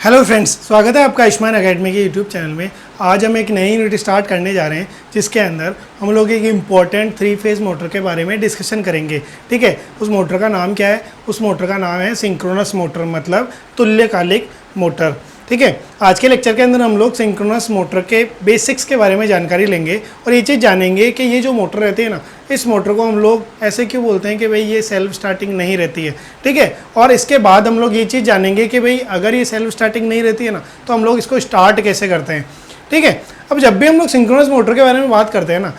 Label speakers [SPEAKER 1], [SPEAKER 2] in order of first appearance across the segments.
[SPEAKER 1] Hello friends, स्वागत है आपका आयुष्मान एकेडमी के यूट्यूब चैनल में। आज हम एक नई यूनिट स्टार्ट करने जा रहे हैं जिसके अंदर हम लोग एक इम्पॉर्टेंट 3 फेज़ मोटर के बारे में डिस्कशन करेंगे। ठीक है, उस मोटर का नाम क्या है? उस मोटर का नाम है सिंक्रोनस मोटर, मतलब तुल्यकालिक मोटर। ठीक है, आज के लेक्चर के अंदर हम लोग सिंक्रोनस मोटर के बेसिक्स के बारे में जानकारी लेंगे और ये चीज़ जानेंगे कि ये जो मोटर रहती है ना, इस मोटर को हम लोग ऐसे क्यों बोलते हैं कि भाई ये सेल्फ स्टार्टिंग नहीं रहती है। ठीक है, और इसके बाद हम लोग ये चीज़ जानेंगे कि भाई अगर ये सेल्फ स्टार्टिंग नहीं रहती है ना, तो हम लोग इसको स्टार्ट कैसे करते हैं। ठीक है, अब जब भी हम लोग सिंक्रोनस मोटर के बारे में बात करते हैं ना,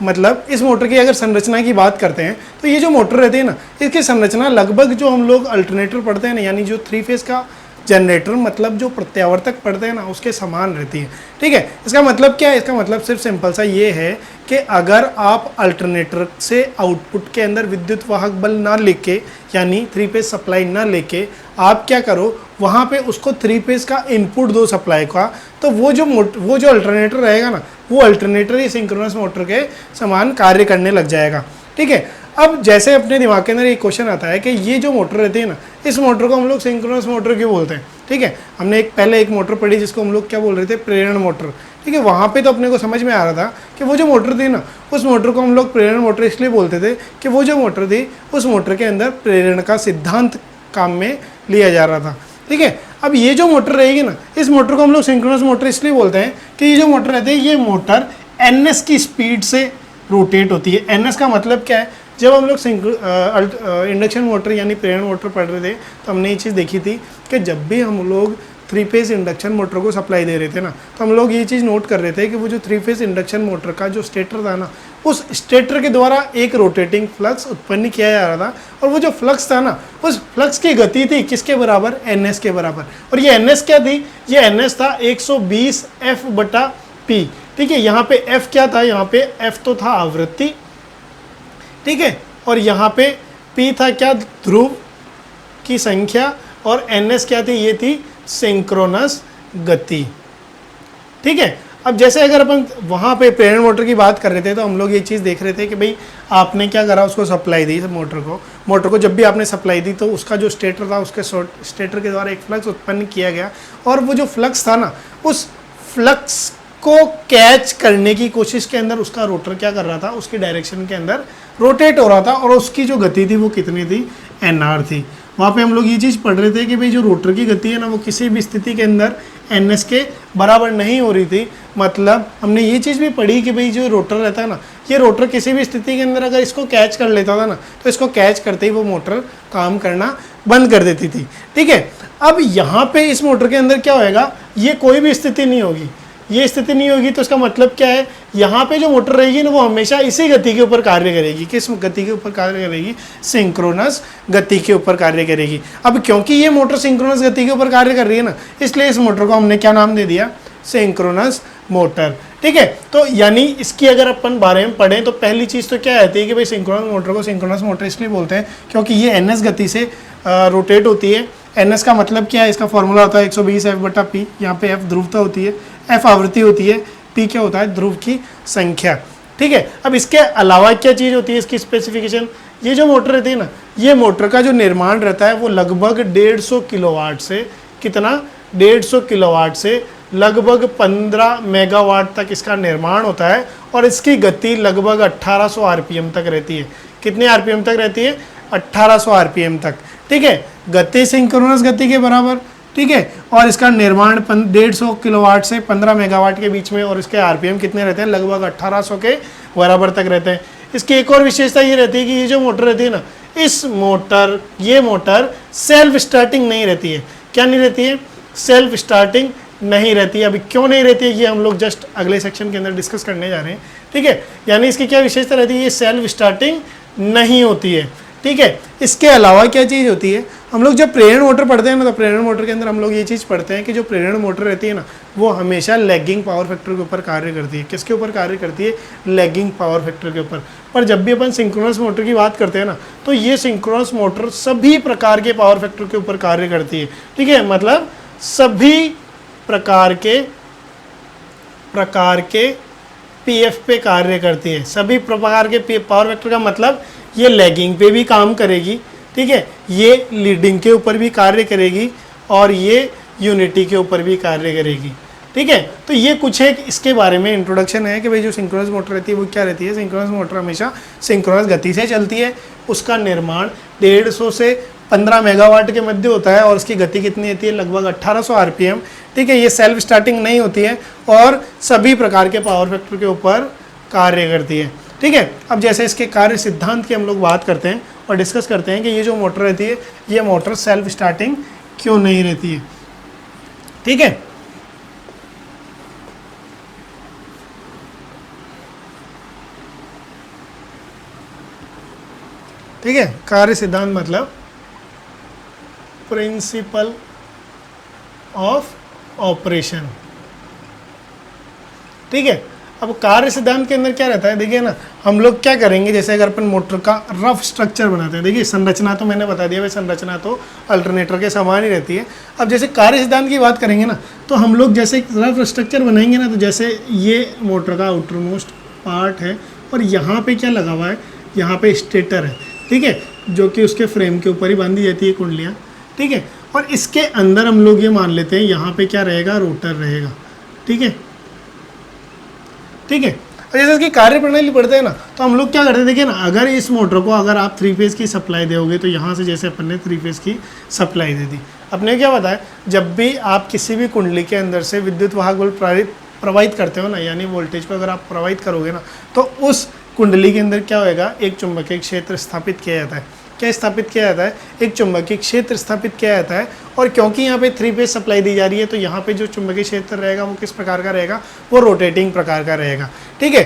[SPEAKER 1] मतलब इस मोटर की अगर संरचना की बात करते हैं तो ये जो मोटर रहती है ना, इसकी संरचना लगभग जो हम लोग अल्टरनेटर पढ़ते हैं ना, यानी जो 3 फेज़ का जनरेटर मतलब जो प्रत्यावर्तक पढ़ते हैं ना, उसके समान रहती है। ठीक है, इसका मतलब क्या है? इसका मतलब सिर्फ सिंपल सा ये है कि अगर आप अल्टरनेटर से आउटपुट के अंदर विद्युत वाहक बल ना लेके, यानी 3 फेज सप्लाई ना लेके आप क्या करो, वहाँ पे उसको 3 फेज का इनपुट दो सप्लाई का, तो वो जो अल्टरनेटर रहेगा ना, वो अल्टरनेटर ही सिंक्रोनस मोटर के समान कार्य करने लग जाएगा। ठीक है, अब जैसे अपने दिमाग के अंदर एक क्वेश्चन आता है कि ये जो मोटर रहती है ना, इस मोटर को हम लोग सिंक्रोनस मोटर क्यों बोलते हैं। ठीक है, हमने पहले एक मोटर पढ़ी जिसको हम लोग क्या बोल रहे थे, प्रेरण मोटर। ठीक है, वहाँ पे तो अपने को समझ में आ रहा था कि वो जो मोटर थी ना, उस मोटर को हम लोग प्रेरण मोटर इसलिए बोलते थे कि वो जो मोटर थी, उस मोटर के अंदर प्रेरण का सिद्धांत काम में लिया जा रहा था। ठीक है, अब ये जो मोटर रहेगी ना, इस मोटर को हम लोग सिंक्रोनस मोटर इसलिए बोलते हैं कि ये जो मोटर रहती है, ये मोटर NS की स्पीड से रोटेट होती है। NS का मतलब क्या है? जब हम लोग इंडक्शन मोटर यानी प्रेरण मोटर पढ़ रहे थे तो हमने ये चीज़ देखी थी कि जब भी हम लोग 3 फेज़ इंडक्शन मोटर को सप्लाई दे रहे थे ना, तो हम लोग ये चीज़ नोट कर रहे थे कि वो जो 3 फेज़ इंडक्शन मोटर का जो स्टेटर था ना, उस स्टेटर के द्वारा एक रोटेटिंग फ्लक्स उत्पन्न किया जा रहा था, और वो जो फ्लक्स था ना, उस फ्लक्स की गति थी किसके बराबर? NS के बराबर। और ये NS क्या थी? ये NS था 120 F/P। ठीक है, यहाँ पे F क्या था? यहाँ पे F तो था आवृत्ति। ठीक है, और यहाँ पे P था क्या? ध्रुव की संख्या। और NS क्या थी? ये थी सिंक्रोनस गति। ठीक है, अब जैसे अगर अपन वहाँ पे प्रेरण मोटर की बात कर रहे थे तो हम लोग ये चीज़ देख रहे थे कि भाई आपने क्या करा, उसको सप्लाई दी मोटर को जब भी आपने सप्लाई दी तो उसका जो स्टेटर था, उसके स्टेटर के द्वारा एक फ्लक्स उत्पन्न किया गया, और वो जो फ्लक्स था ना, उस फ्लक्स को कैच करने की कोशिश के अंदर उसका रोटर क्या कर रहा था, उसकी डायरेक्शन के अंदर रोटेट हो रहा था, और उसकी जो गति थी वो कितनी थी? NR थी। वहाँ पे हम लोग ये चीज़ पढ़ रहे थे कि भाई जो रोटर की गति है ना, वो किसी भी स्थिति के अंदर NS के बराबर नहीं हो रही थी। मतलब हमने ये चीज़ भी पढ़ी कि भाई जो रोटर रहता है ना, ये रोटर किसी भी स्थिति के अंदर अगर इसको कैच कर लेता था ना, तो इसको कैच करते ही वो मोटर काम करना बंद कर देती थी। ठीक है, अब यहाँ पे इस मोटर के अंदर क्या होएगा, ये कोई भी स्थिति नहीं होगी, ये स्थिति नहीं होगी, तो इसका मतलब क्या है? यहाँ पे जो मोटर रहेगी ना, वो हमेशा इसी गति के ऊपर कार्य करेगी। किस गति के ऊपर कार्य करेगी? सिंक्रोनस गति के ऊपर कार्य करेगी। अब क्योंकि ये मोटर सिंक्रोनस गति के ऊपर कार्य कर रही है ना, इसलिए इस मोटर को हमने क्या नाम दे दिया? Synchronous motor. ठीक है, तो यानी इसकी अगर अपन बारे में पढ़ें तो पहली चीज़ तो क्या रहती है कि भाई सिंक्रोनस मोटर को सिंक्रोनस मोटर इसलिए बोलते हैं क्योंकि ये NS गति से रोटेट होती है। NS का मतलब क्या है? इसका फॉर्मूला होता है 120 F/P। यहाँ पे F ध्रुवता होती है, F आवृत्ति होती है, P क्या होता है? ध्रुव की संख्या। ठीक है, अब इसके अलावा क्या चीज़ होती है इसकी स्पेसिफिकेशन? ये जो मोटर रहती है ना, ये मोटर का जो निर्माण रहता है वो लगभग 150 किलोवाट से, कितना? 150 किलोवाट से लगभग 15 मेगावाट तक इसका निर्माण होता है, और इसकी गति लगभग 1800 RPM तक रहती है। कितने RPM तक रहती है? 1800 RPM तक। ठीक है, गति सिंक्रोनस गति के बराबर। ठीक है, और इसका निर्माण 150 किलोवाट से 15 मेगावाट के बीच में, और इसके RPM कितने रहते हैं? लगभग 1800 के बराबर तक रहते हैं। इसकी एक और विशेषता ये रहती है कि ये जो मोटर रहती है ना, ये मोटर सेल्फ स्टार्टिंग नहीं रहती है। क्या नहीं रहती है? सेल्फ स्टार्टिंग नहीं रहती है। अभी क्यों नहीं रहती है ये हम लोग जस्ट अगले सेक्शन के अंदर डिस्कस करने जा रहे हैं। ठीक है, यानी इसकी क्या विशेषता रहती है? ये सेल्फ स्टार्टिंग नहीं होती है। ठीक है, इसके अलावा क्या चीज़ होती है? हम लोग जब प्रेरण मोटर पढ़ते हैं ना, तो प्रेरण मोटर के अंदर हम लोग ये चीज़ पढ़ते हैं कि जो प्रेरण मोटर रहती है ना, वो हमेशा लैगिंग पावर फैक्टर के ऊपर कार्य करती है। किसके ऊपर कार्य करती है? लैगिंग पावर फैक्टर के ऊपर। पर जब भी अपन सिंक्रोनस मोटर की बात करते हैं ना, तो ये सिंक्रोनस मोटर सभी प्रकार के पावर फैक्टर के ऊपर कार्य करती है। ठीक है, मतलब सभी प्रकार के PF पे कार्य करती है। सभी प्रकार के पावर फैक्टर का मतलब ये लैगिंग पे भी काम करेगी। ठीक है, ये लीडिंग के ऊपर भी कार्य करेगी, और ये यूनिटी के ऊपर भी कार्य करेगी। ठीक है, तो ये कुछ एक इसके बारे में इंट्रोडक्शन है कि भाई जो सिंक्रोनस मोटर रहती है वो क्या रहती है। सिंक्रोनस मोटर हमेशा सिंक्रोनस गति से चलती है। उसका निर्माण 150 से 15 मेगावाट के मध्य होता है और उसकी गति कितनी होती है, लगभग 1800 आरपीएम। ठीक है, ये सेल्फ स्टार्टिंग नहीं होती है और सभी प्रकार के पावर फैक्टर के ऊपर कार्य करती है। ठीक है, अब जैसे इसके कार्य सिद्धांत की हम लोग बात करते हैं और डिस्कस करते हैं कि ये जो मोटर रहती है ये मोटर सेल्फ स्टार्टिंग क्यों नहीं रहती है। ठीक है, ठीक है, कार्य सिद्धांत मतलब प्रिंसिपल ऑफ ऑपरेशन। ठीक है, अब कार्य सिद्धांत के अंदर क्या रहता है, देखिए ना, हम लोग क्या करेंगे, जैसे अगर अपन मोटर का रफ स्ट्रक्चर बनाते हैं, देखिए संरचना तो मैंने बता दिया भाई, संरचना तो अल्टरनेटर के समान ही रहती है। अब जैसे कार्य सिद्धांत की बात करेंगे ना, तो हम लोग जैसे रफ स्ट्रक्चर बनाएंगे ना, तो जैसे ये मोटर का आउटर मोस्ट पार्ट है और यहाँ पे क्या लगा हुआ है, यहाँ पे स्टेटर है। ठीक है, जो कि उसके फ्रेम के ऊपर ही बांधी जाती है कुंडलियाँ। ठीक है, और इसके अंदर हम लोग ये मान लेते हैं यहाँ पे क्या रहेगा, रोटर रहेगा। ठीक है, ठीक है, और जैसे इसकी कार्य प्रणाली पढ़ते हैं ना, तो हम लोग क्या करते हैं, देखिए ना, अगर इस मोटर को अगर आप 3 फेज़ की सप्लाई दोगे तो यहाँ से जैसे अपन ने 3 फेज़ की सप्लाई दे दी, अपने क्या बताया, जब भी आप किसी भी कुंडली के अंदर से विद्युत वाहक बल प्रवाहित करते हो ना, यानी वोल्टेज को अगर आप प्रवाहित करोगे ना, तो उस कुंडली के अंदर क्या होएगा, एक चुंबकीय क्षेत्र स्थापित किया जाता है। क्या स्थापित किया जाता है, एक चुंबकीय क्षेत्र स्थापित किया जाता है। और क्योंकि यहाँ पे 3 फेज सप्लाई दी जा रही है, तो यहाँ पे जो चुंबकीय क्षेत्र रहेगा वो किस प्रकार का रहेगा, वो रोटेटिंग प्रकार का रहेगा। ठीक है,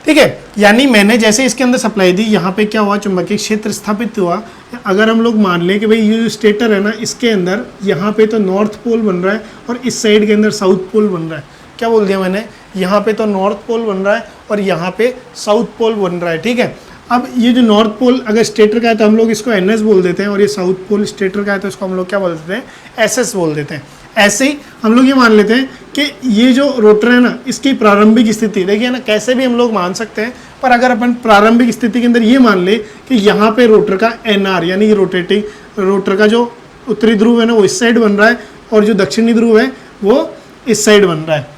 [SPEAKER 1] ठीक है, यानी मैंने जैसे इसके अंदर सप्लाई दी, यहाँ पे क्या हुआ, चुंबकीय क्षेत्र स्थापित हुआ। अगर हम लोग मान लें कि भाई ये जो स्टेटर है ना, इसके अंदर यहाँ पे तो नॉर्थ पोल बन रहा है और इस साइड के अंदर साउथ पोल बन रहा है। क्या बोल दिया मैंने, यहाँ पे तो नॉर्थ पोल बन रहा है और यहाँ पे साउथ पोल बन रहा है। ठीक है, अब ये जो नॉर्थ पोल अगर स्टेटर का है तो हम लोग इसको NS बोल देते हैं, और ये साउथ पोल स्टेटर का है तो इसको हम लोग क्या बोल देते हैं, SS बोल देते हैं। ऐसे ही हम लोग ये मान लेते हैं कि ये जो रोटर है ना, इसकी प्रारंभिक स्थिति, देखिए ना, कैसे भी हम लोग मान सकते हैं, पर अगर अपन प्रारंभिक स्थिति के अंदर ये मान ले कि यहाँ पे रोटर का NR यानी रोटेटिंग रोटर का जो उत्तरी ध्रुव है ना वो इस साइड बन रहा है और जो दक्षिणी ध्रुव है वो इस साइड बन रहा है।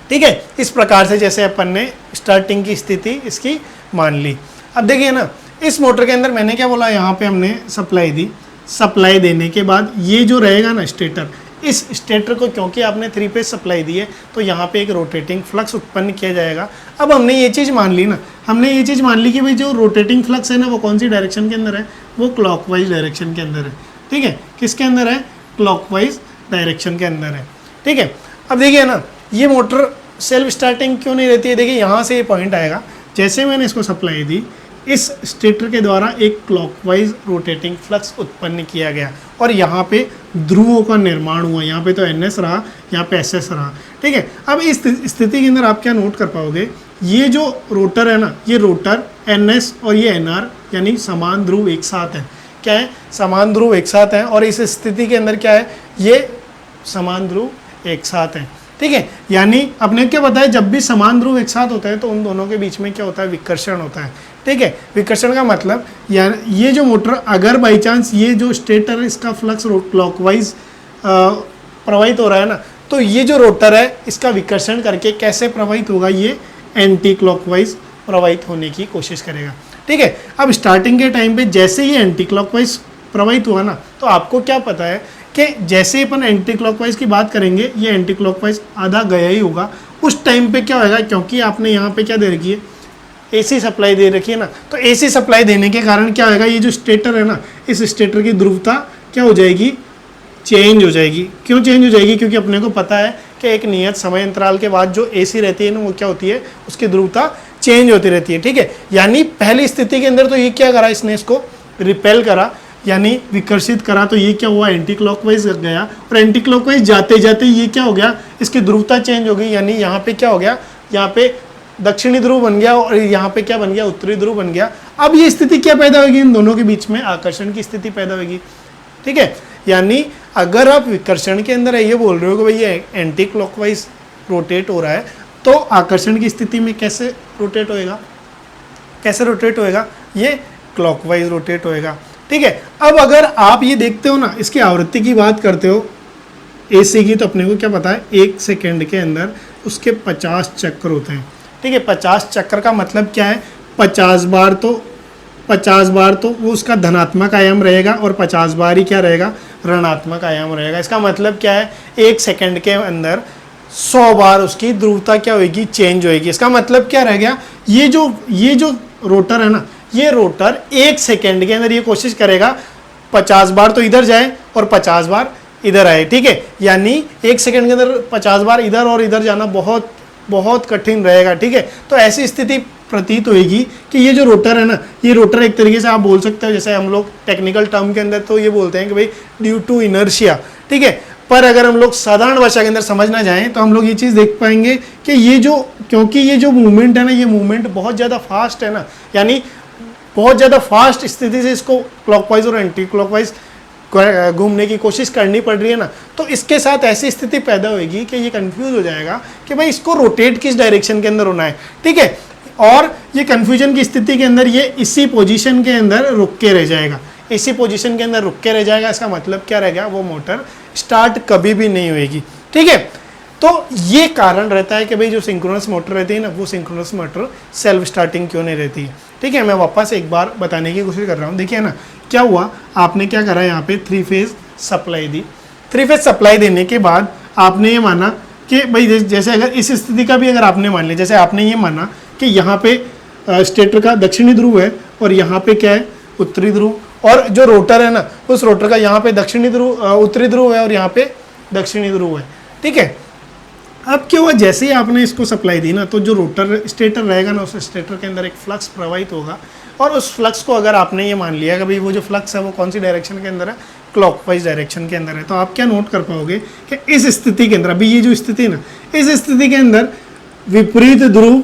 [SPEAKER 1] ठीक है, इस प्रकार से जैसे अपन ने स्टार्टिंग की स्थिति इसकी मान ली। अब देखिए ना, इस मोटर के अंदर मैंने क्या बोला, यहाँ पे हमने सप्लाई दी। सप्लाई देने के बाद ये जो रहेगा ना स्टेटर, इस स्टेटर को क्योंकि आपने 3 फेज सप्लाई दी है तो यहाँ पे एक रोटेटिंग फ्लक्स उत्पन्न किया जाएगा। अब हमने ये चीज़ मान ली ना, हमने ये चीज़ मान ली कि भाई जो रोटेटिंग फ्लक्स है ना वो कौन सी डायरेक्शन के अंदर है, वो क्लॉकवाइज डायरेक्शन के अंदर है। ठीक है, किसके अंदर है, क्लॉकवाइज डायरेक्शन के अंदर है। ठीक है, अब देखिए ना, ये मोटर सेल्फ स्टार्टिंग क्यों नहीं रहती है, देखिए यहाँ से ये पॉइंट आएगा, जैसे मैंने इसको सप्लाई दी, इस स्टेटर के द्वारा एक क्लॉकवाइज रोटेटिंग फ्लक्स उत्पन्न किया गया और यहाँ पे ध्रुवों का निर्माण हुआ। यहाँ पे तो NS रहा, यहाँ पे SS रहा। ठीक है, अब इस स्थिति के अंदर आप क्या नोट कर पाओगे, ये जो रोटर है ना, ये रोटर NS और ये NR यानी समान ध्रुव एक साथ है। क्या है, समान ध्रुव एक साथ है, और इस स्थिति के अंदर क्या है, ये समान ध्रुव एक साथ है। ठीक है, यानी अपने क्या बताया, जब भी समान ध्रुव एक साथ होते हैं तो उन दोनों के बीच में क्या होता है, विकर्षण होता है। ठीक है, विकर्षण का मतलब ये जो मोटर अगर बाई चांस ये जो स्टेटर है इसका फ्लक्स क्लॉकवाइज प्रवाहित हो रहा है ना, तो ये जो रोटर है इसका विकर्षण करके कैसे प्रवाहित होगा, ये एंटी क्लॉकवाइज प्रवाहित होने की कोशिश करेगा। ठीक है, अब स्टार्टिंग के टाइम पे जैसे ये एंटी क्लॉकवाइज प्रवाहित हुआ ना, तो आपको क्या पता है कि जैसे ही अपन एंटी क्लॉकवाइज की बात करेंगे, ये एंटी क्लॉकवाइज आधा गया ही होगा। उस टाइम पे क्या होगा, क्योंकि आपने यहाँ पे क्या दे रखी है, AC सप्लाई दे रखी है ना, तो AC सप्लाई देने के कारण क्या होगा, ये जो स्टेटर है ना, इस स्टेटर की ध्रुवता क्या हो जाएगी, चेंज हो जाएगी। क्यों चेंज हो जाएगी, क्योंकि अपने को पता है कि एक नियत समय अंतराल के बाद जो AC रहती है ना, वो क्या होती है, उसकी ध्रुवता चेंज होती रहती है। ठीक है, यानी पहली स्थिति के अंदर तो ये क्या करा, इसने इसको रिपेल करा यानी विकर्षित करा, तो ये क्या हुआ, एंटी क्लॉकवाइज गया, और एंटी क्लॉकवाइज जाते जाते ये क्या हो गया, इसकी ध्रुवता चेंज हो गई, यानी यहाँ पे क्या हो गया, यहाँ पे दक्षिणी ध्रुव बन गया और यहाँ पे क्या बन गया, उत्तरी ध्रुव बन गया। अब ये स्थिति क्या पैदा होगी, इन दोनों के बीच में आकर्षण की स्थिति पैदा होगी। ठीक है, यानी अगर आप विकर्षण के अंदर ये बोल रहे हो कि भाई ये एंटी क्लॉकवाइज रोटेट हो रहा है, तो आकर्षण की स्थिति में कैसे रोटेट होएगा, कैसे रोटेट होएगा, ये क्लॉकवाइज रोटेट होएगा। ठीक है, अब अगर आप ये देखते हो ना, इसकी आवृत्ति की बात करते हो, एसी की तो अपने को क्या पता है, 1 सेकेंड के अंदर उसके 50 चक्र होते हैं। ठीक है, 50 चक्र का मतलब क्या है, 50 बार तो वो उसका धनात्मक आयाम रहेगा और 50 बार ही क्या रहेगा, ऋणात्मक आयाम रहेगा। इसका मतलब क्या है, 1 सेकेंड के अंदर 100 बार उसकी ध्रुवता क्या होगी, चेंज होगी। इसका मतलब क्या रह गया, ये जो रोटर है ना, ये रोटर 1 सेकेंड के अंदर ये कोशिश करेगा 50 बार तो इधर जाए और 50 बार इधर आए। ठीक है, यानी 1 सेकेंड के अंदर 50 बार इधर और इधर जाना बहुत बहुत कठिन रहेगा। ठीक है, तो ऐसी स्थिति प्रतीत होगी कि ये जो रोटर है ना, ये रोटर एक तरीके से आप बोल सकते हो, जैसे हम लोग टेक्निकल टर्म के अंदर तो ये बोलते हैं कि भाई ड्यू टू इनर्शिया। ठीक है, पर अगर हम लोग साधारण भाषा के अंदर समझना चाहें तो हम लोग ये चीज़ देख पाएंगे कि क्योंकि ये जो मूवमेंट है ना, ये मूवमेंट बहुत ज़्यादा फास्ट है ना, यानी बहुत ज़्यादा फास्ट स्थिति से इसको क्लॉकवाइज और एंटी क्लॉकवाइज घूमने की कोशिश करनी पड़ रही है ना, तो इसके साथ ऐसी स्थिति पैदा होगी कि ये कंफ्यूज हो जाएगा कि भाई इसको रोटेट किस डायरेक्शन के अंदर होना है। ठीक है, और ये कंफ्यूजन की स्थिति के अंदर ये इसी पोजीशन के अंदर रुक के रह जाएगा, इसी पोजीशन के अंदर रुक के रह जाएगा। इसका मतलब क्या रहेगा, वो मोटर स्टार्ट कभी भी नहीं होएगी। ठीक है, तो ये कारण रहता है कि भाई जो सिंक्रोनस मोटर रहती है ना, वो सिंक्रोनस मोटर सेल्फ स्टार्टिंग क्यों नहीं रहती है। ठीक है, मैं वापस एक बार बताने की कोशिश कर रहा हूँ। देखिए ना, क्या हुआ, आपने क्या करा, यहाँ पे 3 फेज सप्लाई दी। 3 फेज सप्लाई देने के बाद आपने ये माना कि भाई जैसे अगर इस स्थिति का भी अगर आपने मान लिया, जैसे आपने ये माना कि यहाँ पे स्टेटर का दक्षिणी ध्रुव है और यहाँ पे क्या है, उत्तरी ध्रुव, और जो रोटर है ना, उस रोटर का यहाँ पे दक्षिणी ध्रुव उत्तरी ध्रुव है और यहाँ पे दक्षिणी ध्रुव है। ठीक है, अब क्या हुआ, जैसे ही आपने इसको सप्लाई दी ना, तो जो रोटर स्टेटर रहेगा ना, उस स्टेटर के अंदर एक फ्लक्स प्रवाहित होगा, और उस फ्लक्स को अगर आपने ये मान लिया कि भाई वो जो फ्लक्स है वो कौन सी डायरेक्शन के अंदर है, क्लॉकवाइज डायरेक्शन के अंदर है, तो आप क्या नोट कर पाओगे कि इस स्थिति के अंदर, अभी ये जो स्थिति ना, इस स्थिति के अंदर विपरीत ध्रुव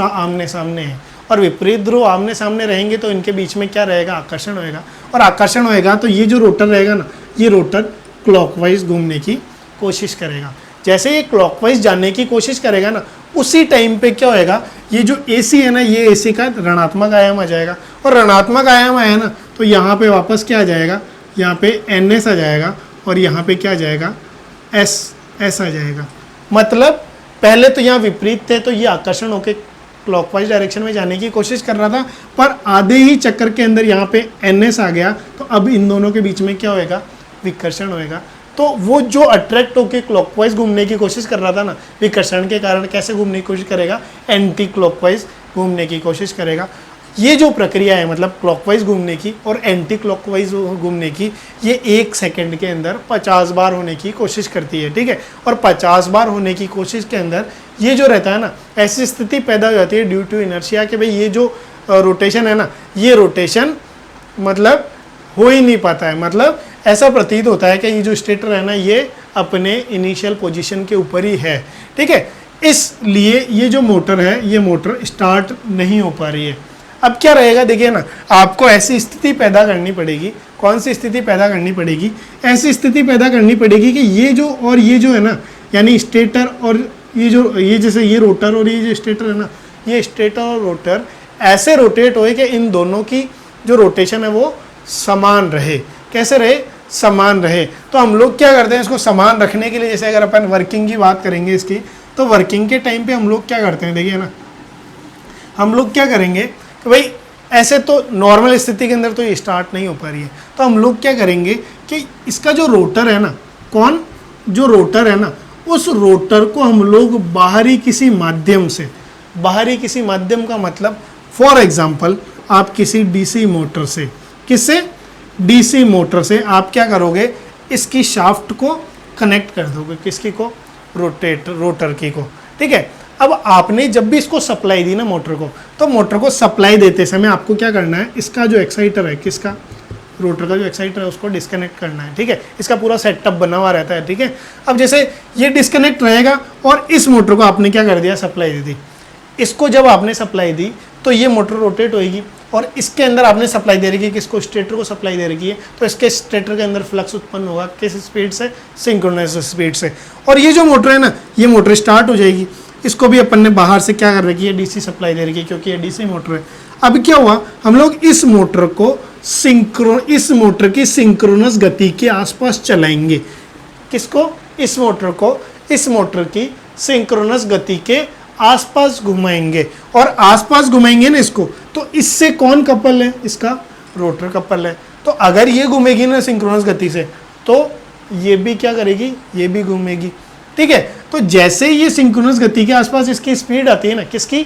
[SPEAKER 1] आमने सामने है, और विपरीत ध्रुव आमने सामने रहेंगे तो इनके बीच में क्या रहेगा, आकर्षण होएगा, और आकर्षण होएगा तो ये जो रोटर रहेगा ना, ये रोटर क्लॉकवाइज घूमने की कोशिश करेगा। जैसे ये क्लॉकवाइज जाने की कोशिश करेगा ना, उसी टाइम पे क्या होएगा, ये जो AC है ना, ये AC का ऋणात्मक आयाम आ जाएगा, और ऋणात्मक आयाम आया ना, तो यहाँ पे वापस क्या आ जाएगा, यहाँ पे NS आ जाएगा, और यहाँ पे क्या आ जाएगा, S आ जाएगा। मतलब पहले तो यहाँ विपरीत थे, तो ये आकर्षण होके क्लॉकवाइज डायरेक्शन में जाने की कोशिश कर रहा था, पर आधे ही चक्कर के अंदर यहाँ पे NS आ गया, तो अब इन दोनों के बीच में क्या होएगा, विकर्षण होएगा। तो वो जो अट्रैक्ट होकर क्लॉकवाइज घूमने की कोशिश कर रहा था ना, विकर्षण के कारण कैसे घूमने की कोशिश करेगा, एंटी क्लॉकवाइज घूमने की कोशिश करेगा। ये जो प्रक्रिया है, मतलब क्लॉकवाइज घूमने की और एंटी क्लॉकवाइज घूमने की, ये 1 सेकेंड के अंदर 50 बार होने की कोशिश करती है। ठीक है, और 50 बार होने की कोशिश के अंदर ये जो रहता है ना, ऐसी स्थिति पैदा हो जाती है ड्यू टू इनर्शिया कि भाई ये जो रोटेशन है ना, ये रोटेशन मतलब हो ही नहीं पाता है। मतलब ऐसा प्रतीत होता है कि ये जो स्टेटर है ना, ये अपने इनिशियल पोजीशन के ऊपर ही है। ठीक है, इसलिए ये जो मोटर है, ये मोटर स्टार्ट नहीं हो पा रही है। अब क्या रहेगा, देखिए ना, आपको ऐसी स्थिति पैदा करनी पड़ेगी। कौन सी स्थिति पैदा करनी पड़ेगी, ऐसी स्थिति पैदा करनी पड़ेगी कि ये जो है ना, यानी स्टेटर और ये जैसे ये रोटर और ये जो स्टेटर है ना, ये स्टेटर और रोटर ऐसे रोटेट होए कि इन दोनों की जो रोटेशन है वो समान रहे। कैसे रहे, समान रहे। तो हम लोग क्या करते हैं, इसको समान रखने के लिए, जैसे अगर अपन वर्किंग की बात करेंगे इसकी, तो वर्किंग के टाइम पे हम लोग क्या करते हैं, देखिए ना, हम लोग क्या करेंगे कि भाई ऐसे तो नॉर्मल स्थिति के अंदर तो ये स्टार्ट नहीं हो पा रही है, तो हम लोग क्या करेंगे कि इसका जो रोटर है ना, जो रोटर है ना, उस रोटर को हम लोग बाहरी किसी माध्यम का मतलब फॉर एग्जाम्पल आप किसी DC मोटर से, किससे, DC मोटर से आप क्या करोगे, इसकी शाफ्ट को कनेक्ट कर दोगे, किसकी को, रोटर की को। ठीक है, अब आपने जब भी इसको सप्लाई दी ना मोटर को, तो मोटर को सप्लाई देते समय आपको क्या करना है, इसका जो एक्साइटर है, किसका, रोटर का जो एक्साइटर है, उसको डिस्कनेक्ट करना है। ठीक है, इसका पूरा सेटअप बना हुआ रहता है। ठीक है, अब जैसे ये डिस्कनेक्ट रहेगा और इस मोटर को आपने क्या कर दिया, सप्लाई दे दी। इसको जब आपने सप्लाई दी तो ये मोटर रोटेट होएगी, और इसके अंदर आपने सप्लाई दे रखी है, किसको, स्टेटर को सप्लाई दे रखी है, तो इसके स्टेटर के अंदर फ्लक्स उत्पन्न होगा, किस स्पीड से, सिंक्रोनस स्पीड से। और ये जो मोटर है ना, ये मोटर स्टार्ट हो जाएगी। इसको भी अपन ने बाहर से क्या कर रखी है, DC सप्लाई दे रखी है, क्योंकि ये DC मोटर है। अब क्या हुआ, हम लोग इस मोटर को इस मोटर की सिंक्रोनस गति के आसपास चलाएंगे। किसको? इस मोटर को इस मोटर की सिंक्रोनस गति के आसपास घुमाएंगे, और आसपास घुमाएंगे ना इसको, तो इससे कौन कपल है? इसका रोटर कपल है। तो अगर ये घूमेगी ना सिंक्रोनस गति से, तो ये भी क्या करेगी? ये भी घूमेगी। ठीक है, तो जैसे ही ये सिंक्रोनस गति के आसपास इसकी स्पीड आती है ना, किसकी?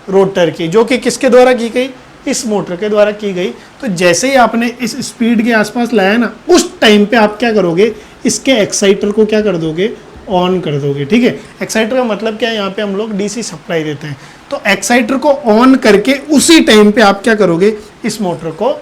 [SPEAKER 1] रोटर की, जो कि किसके द्वारा की गई? इस मोटर के द्वारा की गई। तो जैसे ही आपने इस स्पीड के आसपास लाया ना, उस टाइम पे आप क्या करोगे? इसके एक्साइटर को क्या कर दोगे? ऑन कर दोगे। ठीक है, एक्साइटर का मतलब क्या है? यहाँ पे हम लोग डीसी सप्लाई देते हैं, तो एक्साइटर को ऑन करके उसी टाइम पे आप क्या करोगे? इस मोटर को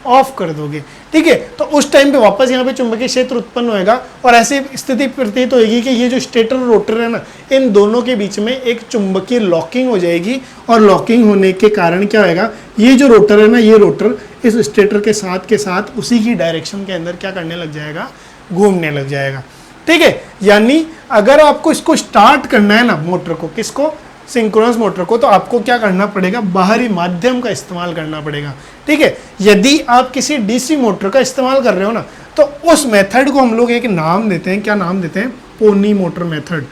[SPEAKER 1] ऑफ कर दोगे। ठीक है, तो उस टाइम पे वापस यहाँ पे चुंबकीय क्षेत्र उत्पन्न होएगा, और ऐसी स्थिति प्रतीत होगी कि ये जो स्टेटर और रोटर है ना, इन दोनों के बीच में एक चुंबकीय लॉकिंग हो जाएगी, और लॉकिंग होने के कारण क्या होएगा? ये जो रोटर है ना, ये रोटर इस स्टेटर के साथ उसी की डायरेक्शन के अंदर क्या करने लग जाएगा? घूमने लग जाएगा। ठीक है, यानी अगर आपको इसको स्टार्ट करना है ना, मोटर को, किसको? सिंक्रोनस मोटर को, तो आपको क्या करना पड़ेगा? बाहरी माध्यम का इस्तेमाल करना पड़ेगा। ठीक है, यदि आप किसी डीसी मोटर का इस्तेमाल कर रहे हो ना, तो उस मेथड को हम लोग एक नाम देते हैं। क्या नाम देते हैं? Pony motor method.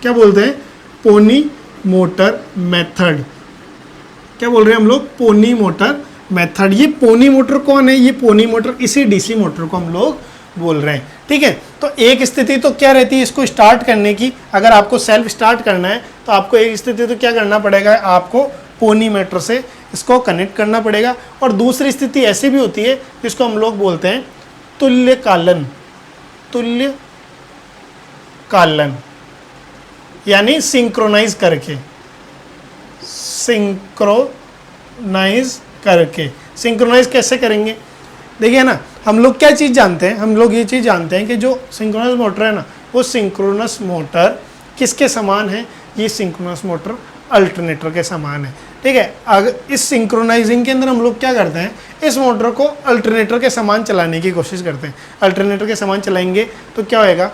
[SPEAKER 1] क्या बोलते हैं? Pony motor method. क्या बोल रहे हैं हम लोग? Pony motor method. ये पोनी मोटर कौन है? ये पोनी मोटर इसी डीसी मोटर को हम लोग बोल रहे हैं। ठीक है, तो एक स्थिति तो क्या रहती है इसको स्टार्ट करने की? अगर आपको सेल्फ स्टार्ट करना है तो आपको एक स्थिति तो क्या करना पड़ेगा? आपको पोनी मीटर से इसको कनेक्ट करना पड़ेगा। और दूसरी स्थिति ऐसी भी होती है जिसको हम लोग बोलते हैं तुल्यकालन। तुल्यकालन यानी सिंक्रोनाइज करके। सिंक्रोनाइज कैसे करेंगे? देखिए ना, हम लोग क्या चीज़ जानते हैं? हम लोग ये चीज़ जानते हैं कि जो सिंक्रोनस मोटर है ना, वो सिंक्रोनस मोटर किसके समान है? ये सिंक्रोनस मोटर अल्टरनेटर के समान है। ठीक है, अगर इस सिंक्रोनाइजिंग के अंदर हम लोग क्या करते हैं? इस मोटर को अल्टरनेटर के समान चलाने की कोशिश करते हैं। अल्टरनेटर के समान चलाएंगे तो क्या होएगा?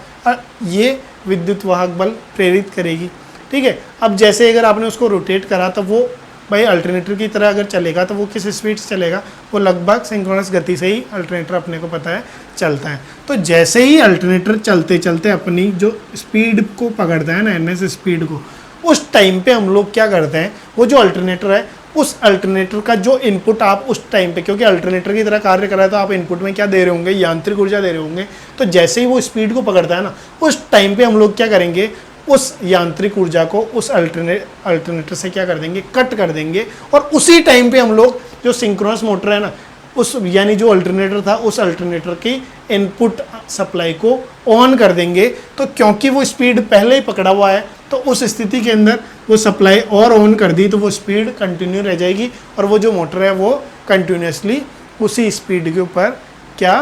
[SPEAKER 1] ये विद्युत वाहक बल प्रेरित करेगी। ठीक है, अब जैसे अगर आपने उसको रोटेट करा, तो वो भाई अल्टरनेटर की तरह अगर चलेगा, तो वो किस स्पीड से चलेगा? वो लगभग सिंक्रोनस गति से ही अल्टरनेटर अपने को पता है चलता है। तो जैसे ही अल्टरनेटर चलते चलते अपनी जो स्पीड को पकड़ता है ना, एनएस स्पीड को, उस टाइम पे हम लोग क्या करते हैं? वो जो अल्टरनेटर है, उस अल्टरनेटर का जो इनपुट आप उस टाइम पे, क्योंकि अल्टरनेटर की तरह कार्य कर रहा है, तो आप इनपुट में क्या दे रहे होंगे? यांत्रिक ऊर्जा दे रहे होंगे। तो जैसे ही वो स्पीड को पकड़ता है ना, उस टाइम पे हम लोग क्या करेंगे? उस यांत्रिक ऊर्जा को उस अल्टरनेटर से क्या कर देंगे? कट कर देंगे। और उसी टाइम पे हम लोग जो सिंक्रोनस मोटर है ना, उस यानी जो अल्टरनेटर था, उस अल्टरनेटर की इनपुट सप्लाई को ऑन कर देंगे। तो क्योंकि वो स्पीड पहले ही पकड़ा हुआ है, तो उस स्थिति के अंदर वो सप्लाई और ऑन कर दी, तो वो स्पीड कंटिन्यू रह जाएगी, और वो जो मोटर है वो कंटिन्यूसली उसी स्पीड के ऊपर क्या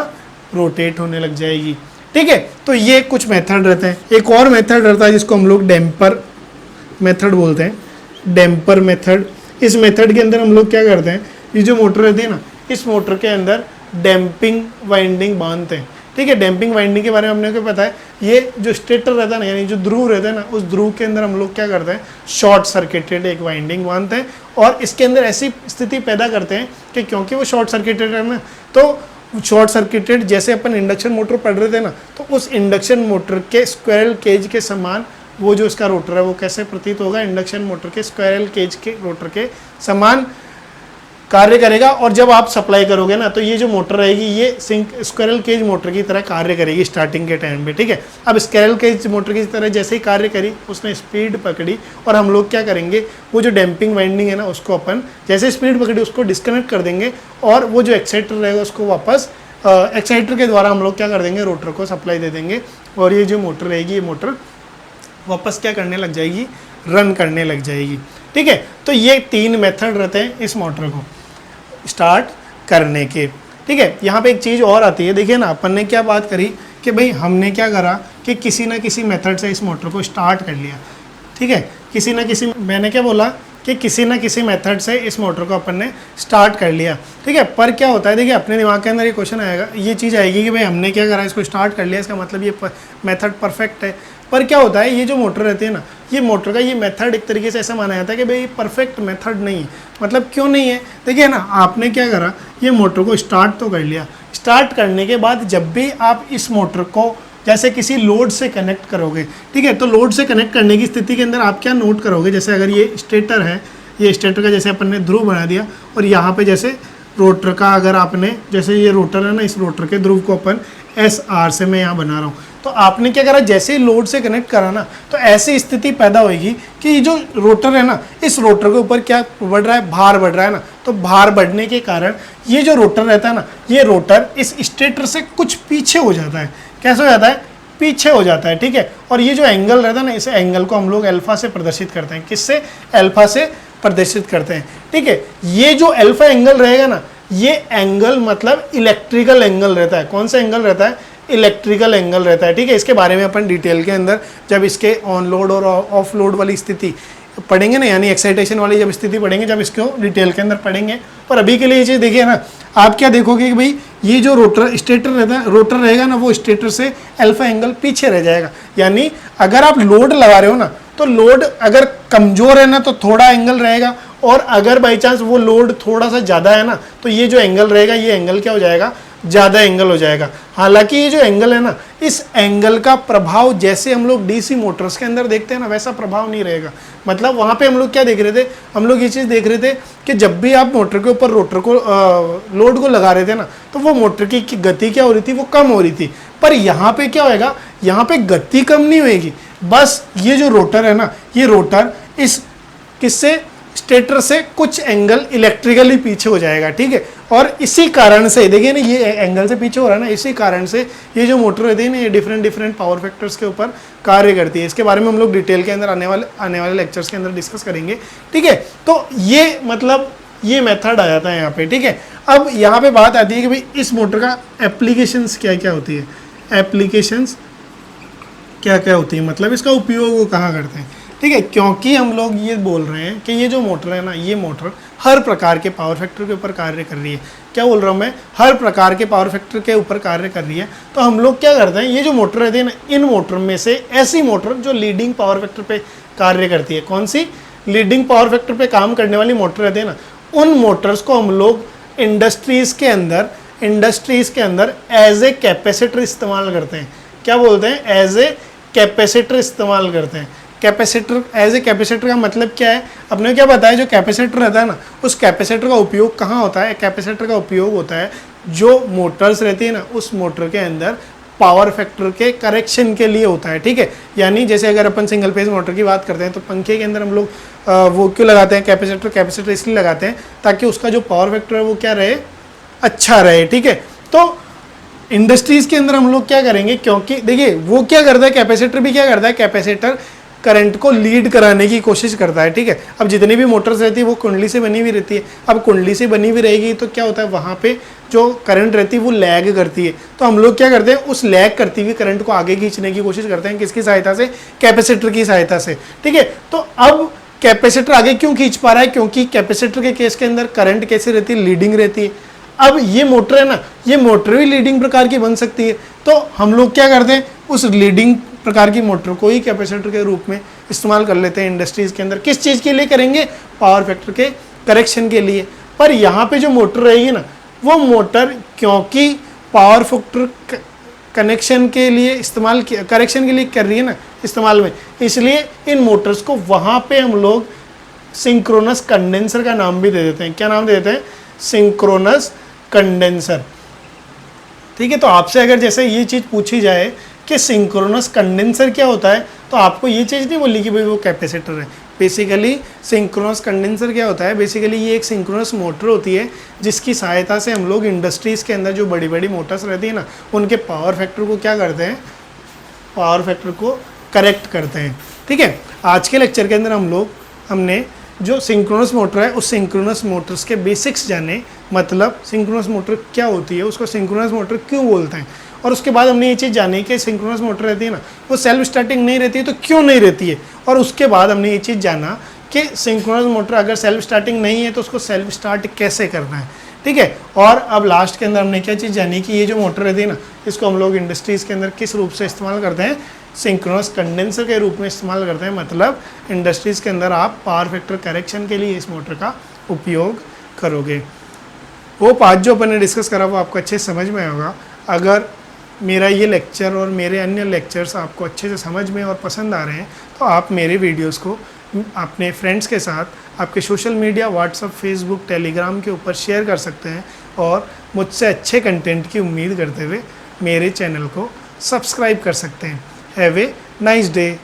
[SPEAKER 1] रोटेट होने लग जाएगी। ठीक है, तो ये कुछ मेथड रहते हैं। एक और मेथड रहता है जिसको हम लोग डैम्पर मेथड बोलते हैं। डैम्पर मेथड, इस मेथड के अंदर हम लोग क्या करते हैं? ये जो मोटर रहती है ना, इस मोटर के अंदर डैम्पिंग वाइंडिंग बांधते हैं। ठीक है, डैम्पिंग वाइंडिंग के बारे में हमने को पता है। ये जो स्टेटर रहता है ना, यानी जो ध्रुव रहता है ना, उस ध्रुव के अंदर हम लोग क्या करते हैं? शॉर्ट सर्किटेड एक वाइंडिंग बांधते हैं, और इसके अंदर ऐसी स्थिति पैदा करते हैं कि क्योंकि वो शॉर्ट सर्किटेड है ना, तो शॉर्ट सर्किटेड, जैसे अपन इंडक्शन मोटर पढ़ रहे थे ना, तो उस इंडक्शन मोटर के स्क्वायरल केज के समान वो जो इसका रोटर है वो कैसे प्रतीत होगा? इंडक्शन मोटर के स्क्वायरल केज के रोटर के समान कार्य करेगा। और जब आप सप्लाई करोगे ना, तो ये जो मोटर रहेगी, ये स्क्वायरल केज मोटर की तरह कार्य करेगी स्टार्टिंग के टाइम पे। ठीक है, अब स्क्वायरल केज मोटर की तरह जैसे ही कार्य करी, उसने स्पीड पकड़ी, और हम लोग क्या करेंगे? वो जो डैम्पिंग वाइंडिंग है ना, उसको अपन जैसे स्पीड पकड़ी उसको डिस्कनेक्ट कर देंगे, और वो जो एक्साइटर रहेगा उसको वापस एक्साइटर के द्वारा हम लोग क्या कर देंगे? रोटर को सप्लाई दे देंगे, और ये जो मोटर रहेगी, ये मोटर वापस क्या करने लग जाएगी? रन करने लग जाएगी। ठीक है, तो ये 3 मेथड रहते हैं इस मोटर को स्टार्ट करने के। ठीक है, यहाँ पे एक चीज़ और आती है। देखिए ना, अपन ने क्या बात करी कि भाई हमने क्या करा कि किसी ना किसी मेथड से इस मोटर को स्टार्ट कर लिया। ठीक है, किसी ना किसी, मैंने क्या बोला कि किसी ना किसी मेथड से इस मोटर को अपन ने स्टार्ट कर लिया। ठीक है, पर क्या होता है? देखिए, अपने दिमाग के अंदर ये क्वेश्चन आएगा, ये चीज़ आएगी कि भाई हमने क्या करा? इसको स्टार्ट कर लिया, इसका मतलब ये मेथड परफेक्ट है। पर क्या होता है? ये जो मोटर रहती है ना, ये मोटर का ये मेथड एक तरीके से ऐसा माना जाता है कि भाई परफेक्ट मेथड नहीं है। मतलब क्यों नहीं है? देखिए ना, आपने क्या करा? ये मोटर को स्टार्ट तो कर लिया। स्टार्ट करने के बाद जब भी आप इस मोटर को जैसे किसी लोड से कनेक्ट करोगे, ठीक है। तो लोड से कनेक्ट करने की स्थिति के अंदर आप क्या नोट करोगे, जैसे अगर ये स्टेटर है, ये स्टेटर का जैसे अपन ने ध्रुव बना दिया, और यहाँ पे जैसे रोटर का अगर आपने, जैसे ये रोटर है ना, इस रोटर के ध्रुव को अपन SR से मैं यहाँ बना रहा हूँ, तो आपने क्या करा, जैसे ही लोड से कनेक्ट करा ना, तो ऐसी स्थिति पैदा होगी कि ये जो रोटर है ना, इस रोटर के ऊपर क्या बढ़ रहा है, भार बढ़ रहा है ना। तो भार बढ़ने के कारण ये जो रोटर रहता है ना, ये रोटर इस स्टेटर से कुछ पीछे हो जाता है। कैसे हो जाता है, पीछे हो जाता है, ठीक है। और ये जो एंगल रहता है ना, इस एंगल को हम लोग अल्फा से प्रदर्शित करते हैं। किससे, अल्फा से प्रदर्शित करते हैं, ठीक है। ये जो अल्फा एंगल रहेगा ना, ये एंगल मतलब इलेक्ट्रिकल एंगल रहता है। कौन सा एंगल रहता है, इलेक्ट्रिकल एंगल रहता है, ठीक है। इसके बारे में अपन डिटेल के अंदर जब इसके ऑन लोड और ऑफ लोड वाली स्थिति पढ़ेंगे ना, यानी एक्साइटेशन वाली जब स्थिति पढ़ेंगे, जब इसको डिटेल के अंदर पढ़ेंगे। पर अभी के लिए ये चीज़ देखिए ना, आप क्या देखोगे कि भाई ये जो रोटर स्टेटर रहता है, रोटर रहेगा ना, वो स्टेटर से अल्फा एंगल पीछे रह जाएगा। यानी अगर आप लोड लगा रहे हो ना, तो लोड अगर कमजोर है ना, तो थोड़ा एंगल रहेगा, और अगर बाई चांस वो लोड थोड़ा सा ज़्यादा है ना, तो ये जो एंगल रहेगा, ये एंगल क्या हो जाएगा, ज़्यादा एंगल हो जाएगा। हालांकि ये जो एंगल है ना, इस एंगल का प्रभाव जैसे हम लोग डीसी मोटर्स के अंदर देखते हैं ना, वैसा प्रभाव नहीं रहेगा। मतलब वहाँ पे हम लोग क्या देख रहे थे, हम लोग ये चीज़ देख रहे थे कि जब भी आप मोटर के ऊपर रोटर को लोड को लगा रहे थे ना, तो वो मोटर की गति क्या हो रही थी, वो कम हो रही थी। पर यहाँ पे क्या होएगा, यहाँ पे गति कम नहीं होएगी, बस ये जो रोटर है ना, ये रोटर इस किससे, स्टेटर से कुछ एंगल इलेक्ट्रिकली पीछे हो जाएगा, ठीक है। और इसी कारण से देखिए ना, ये एंगल से पीछे हो रहा है ना, इसी कारण से ये जो मोटर रहती है ना, ये डिफरेंट पावर फैक्टर्स के ऊपर कार्य करती है। इसके बारे में हम लोग डिटेल के अंदर आने वाले लेक्चर्स के अंदर डिस्कस करेंगे, ठीक है। तो ये मतलब ये मेथड आ जाता है यहाँ पे, ठीक है। अब यहाँ पे बात आती है कि भाई इस मोटर का एप्लीकेशंस क्या क्या होती है, एप्लीकेशंस क्या क्या होती है, मतलब इसका उपयोग वो कहाँ करते हैं, ठीक है। क्योंकि हम लोग ये बोल रहे हैं कि ये जो मोटर है ना, ये मोटर हर प्रकार के पावर फैक्टर के ऊपर कार्य कर रही है। क्या बोल रहा हूँ मैं, हर प्रकार के पावर फैक्टर के ऊपर कार्य कर रही है। तो हम लोग क्या करते हैं, ये जो मोटर रहती है ना, इन मोटर में से ऐसी मोटर जो लीडिंग पावर फैक्टर पे कार्य करती है, कौन सी, लीडिंग पावर फैक्टर पे काम करने वाली मोटर रहती है ना, उन मोटर्स को हम लोग इंडस्ट्रीज़ के अंदर एज ए कैपेसिटर इस्तेमाल करते हैं। क्या बोलते हैं, एज ए कैपेसिटर इस्तेमाल करते हैं। कैपेसिटर, एज ए कैपेसिटर का मतलब क्या है, अपने क्या बताया, जो कैपेसिटर रहता है ना, उस कैपेसिटर का उपयोग कहाँ होता है, कैपेसिटर का उपयोग होता है जो मोटर्स रहती है ना, उस मोटर के अंदर पावर फैक्टर के करेक्शन के लिए होता है, ठीक है। यानी जैसे अगर अपन सिंगल फेज मोटर की बात करते हैं, तो पंखे के अंदर हम लोग वो क्यों लगाते हैं, कैपेसिटर इसलिए लगाते हैं ताकि उसका जो पावर फैक्टर है वो क्या रहे, अच्छा रहे, ठीक है। तो इंडस्ट्रीज के अंदर हम लोग क्या करेंगे, क्योंकि देखिए वो क्या करता है, कैपेसिटर भी क्या करता है, कैपेसिटर करंट को लीड कराने की कोशिश करता है, ठीक है। अब जितनी भी मोटर्स रहती है वो कुंडली से बनी हुई रहती है। अब कुंडली से बनी हुई रहेगी तो क्या होता है, वहाँ पे जो करंट रहती है वो लैग करती है। तो हम लोग क्या करते हैं, उस लैग करती हुई करंट को आगे खींचने की कोशिश करते हैं, किसकी सहायता से, कैपेसिटर की सहायता से, ठीक है। तो अब कैपेसिटर आगे क्यों खींच पा रहा है, क्योंकि कैपेसिटर के केस के अंदर करंट कैसे रहती है, लीडिंग रहती है। अब ये मोटर है ना, ये मोटर भी लीडिंग प्रकार की बन सकती है। तो हम लोग क्या करते हैं, उस लीडिंग प्रकार की मोटर को ही कैपेसिटर के रूप में इस्तेमाल कर लेते हैं इंडस्ट्रीज के अंदर। किस चीज़ के लिए करेंगे, पावर फैक्टर के करेक्शन के लिए। पर यहाँ पे जो मोटर रहेगी ना, वो मोटर क्योंकि पावर फैक्टर कनेक्शन के लिए इस्तेमाल, करेक्शन के लिए कर रही है ना इस्तेमाल में, इसलिए इन मोटर्स को वहाँ पे हम लोग सिंक्रोनस कंडेंसर का नाम भी दे देते हैं। क्या नाम दे देते हैं, सिंक्रोनस कंडेंसर, ठीक है। तो आपसे अगर जैसे ये चीज़ पूछी जाए कि सिंक्रोनस कंडेंसर क्या होता है, तो आपको ये चीज़ नहीं बोली कि भाई वो कैपेसिटर है। बेसिकली सिंक्रोनस कंडेंसर क्या होता है, बेसिकली ये एक सिंक्रोनस मोटर होती है जिसकी सहायता से हम लोग इंडस्ट्रीज़ के अंदर जो बड़ी बड़ी मोटर्स रहती है ना, उनके पावर फैक्टर को क्या करते हैं, पावर फैक्टर को करेक्ट करते हैं, ठीक है। आज के लेक्चर के अंदर हमने जो सिंक्रोनस मोटर है, उस सिंक्रोनस मोटर्स के बेसिक्स जाने, मतलब सिंक्रोनस मोटर क्या होती है, उसको सिंक्रोनस मोटर क्यों बोलते हैं, और उसके बाद हमने ये चीज़ जानी कि सिंक्रोनस मोटर रहती है ना, वो सेल्फ स्टार्टिंग नहीं रहती है, तो क्यों नहीं रहती है। और उसके बाद हमने ये चीज़ जाना कि सिंक्रोनस मोटर अगर सेल्फ स्टार्टिंग नहीं है तो उसको सेल्फ स्टार्ट कैसे करना है, ठीक है। और अब लास्ट के अंदर हमने क्या चीज़ जानी कि ये जो मोटर रहती है ना, इसको हम लोग इंडस्ट्रीज़ के अंदर किस रूप से इस्तेमाल करते हैं, सिंक्रोनस कंडेंसर के रूप में इस्तेमाल करते हैं। मतलब इंडस्ट्रीज़ के अंदर आप पावर फैक्टर करेक्शन के लिए इस मोटर का उपयोग करोगे। वो पाँच जो अपन ने डिस्कस करा वो आपको अच्छे समझ में आएगा। अगर मेरा ये लेक्चर और मेरे अन्य लेक्चर्स आपको अच्छे से समझ में और पसंद आ रहे हैं तो आप मेरे वीडियोस को अपने फ्रेंड्स के साथ आपके social media WhatsApp, Facebook, Telegram के ऊपर शेयर कर सकते हैं और मुझसे अच्छे कंटेंट की उम्मीद करते हुए मेरे चैनल को सब्सक्राइब कर सकते हैं। Have a nice day.